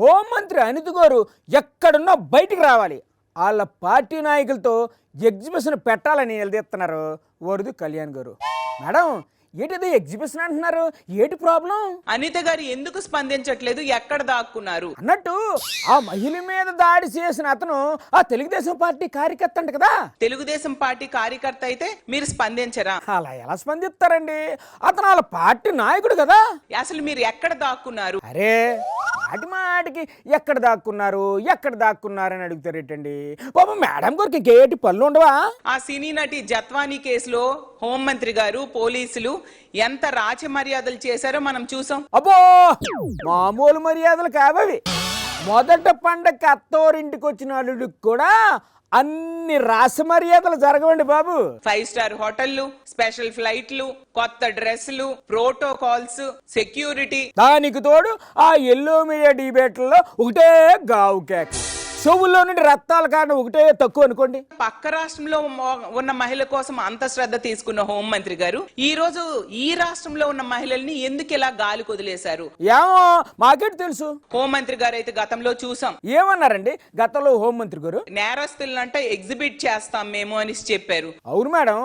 హోంమంత్రి అనిత గారు ఎక్కడున్నా బయటికి రావాలి. వాళ్ళ పార్టీ నాయకులతో ఎగ్జిబిషన్ పెట్టాలని నిలదీస్తున్నారు వరదు కళ్యాణ్ గారు. మేడం ఏంటిది ఎగ్జిబిషన్ అంటున్నారు, ఏంటి ప్రాబ్లం? అనిత గారు ఎందుకు స్పందించట్లేదు, ఎక్కడ దాక్కున్నారు అన్నట్టు ఆ మహిళ మీద దాడి చేసిన అతను ఆ తెలుగుదేశం పార్టీ కార్యకర్త అంట కదా. తెలుగుదేశం పార్టీ కార్యకర్త అయితే మీరు స్పందించరా? అలా ఎలా స్పందిస్తారండి, అతను వాళ్ళ పార్టీ నాయకుడు కదా. అసలు మీరు ఎక్కడ దాక్కున్నారు? అరే మాటి మాటికి ఎక్కడ దాక్కున్నారు అని అడుగుతారేటండి. పాపం మేడం గారికి ఇంకేటి పనులు ఉండవా? ఆ సినీ నటి జత్వానీ కేసులో హోంమంత్రి గారు పోలీసులు ఎంత రాచ మర్యాదలు చేశారో మనం చూసాం. అబ్బో మామూలు మర్యాదలు కావవి. మొదట పండగకి అత్తోరింటికి వచ్చిన అల్లుడికి కూడా అన్ని రాస మర్యాదలు జరగవండి బాబు. 5 స్టార్ హోటళ్లు, స్పెషల్ ఫ్లైట్లు, కొత్త డ్రెస్సులు, ప్రోటోకాల్స్, సెక్యూరిటీ. దానికి తోడు ఆ ఎల్లో మీడియా డిబేట్లలో ఒకటే గావు కేక్, చెవుల్లో నుండి రక్తాల కారణం ఒకటే తక్కువ అనుకోండి. పక్క రాష్ట్రంలో ఉన్న మహిళ కోసం అంత శ్రద్ధ తీసుకున్న హోంమంత్రి గారు ఈ రోజు ఈ రాష్ట్రంలో ఉన్న మహిళల్ని ఎందుకు ఇలా గాలి కొదిలేశారు? ఏమో మాకేటి తెలుసు. హోంమంత్రి గారు అయితే గతంలో చూసాం. ఏమన్నారండి గతంలో హోంమంత్రి గారు? నేరస్తులంట ఎగ్జిబిట్ చేస్తాం మేము అని చెప్పారు. అవును మేడం,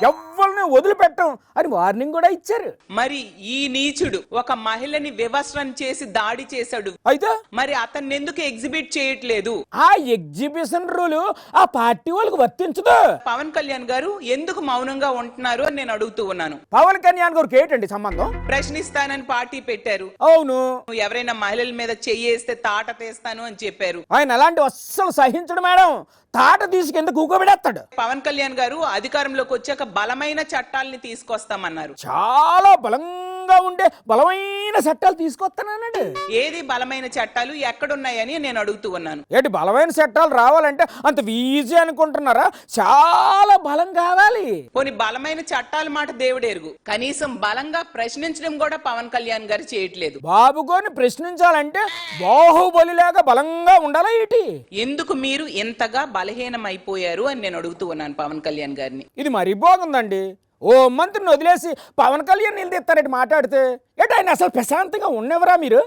ఎవరిని వదిలిపెట్టం అని వార్నింగ్ కూడా ఇచ్చారు. మరి ఈ నీచుడు ఒక మహిళని వివస్త్రం చేసి దాడి చేశాడు, అయితే మరి అతన్ని ఎందుకు ఎగ్జిబిట్ చేయట్లేదు? ఆ ఎగ్జిబిషన్ రూలు ఆ పార్టీ వాళ్ళకి వర్తించదు. పవన్ కళ్యాణ్ గారు ఎందుకు మౌనంగా ఉంటున్నారు అని నేను అడుగుతూ ఉన్నాను. పవన్ కళ్యాణ్ గారికి ఏంటండి సంబంధం? ప్రశ్నిస్తానని పార్టీ పెట్టారు. అవును, ఎవరైనా మహిళల మీద చెయ్యేస్తే తాట తీస్తాను అని చెప్పారు. ఆయన అలాంటి అస్సలు సహించడు మేడం. తాట తీసుకెంత కూకోబెడేస్తాడు. పవన్ కళ్యాణ్ గారు అధికారంలోకి వచ్చాక బలమైన చట్టాలని తీసుకొస్తామన్నారు. చాలా బలంగా ఉండే బలమైన చట్టాలు తీసుకొస్తానన్నాడు. ఏది బలమైన చట్టాలు ఎక్కడున్నాయని నేను అడుగుతూ ఉన్నాను. ఏంటి బలమైన చట్టాలు రావాలంటే అంత ఈజీ అనుకుంటున్నారా? చాలా బలం కావాలి. కొన్ని బలమైన చట్టాల మాట దేవుడెరుగు, కనీసం బలంగా ప్రశ్నించడం కూడా పవన్ కళ్యాణ్ గారు చేయట్లేదు. బాబుగోని ప్రశ్నించాలంటే బాహుబలిలాగా బలంగా ఉండాలా ఏంటి? ఎందుకు మీరు ఇంతగా బలహీనమైపోయారు అని నేను అడుగుతూ ఉన్నాను పవన్ కళ్యాణ్ గారిని. ఇది మరీ బాగుందండి. ఓ మంత్రిని వదిలేసి పవన్ కళ్యాణ్ నిలదీస్తారంటే మాట్లాడితే ఏంటి ఆయన అసలు ప్రశాంతంగా ఉన్నవరా మీరు?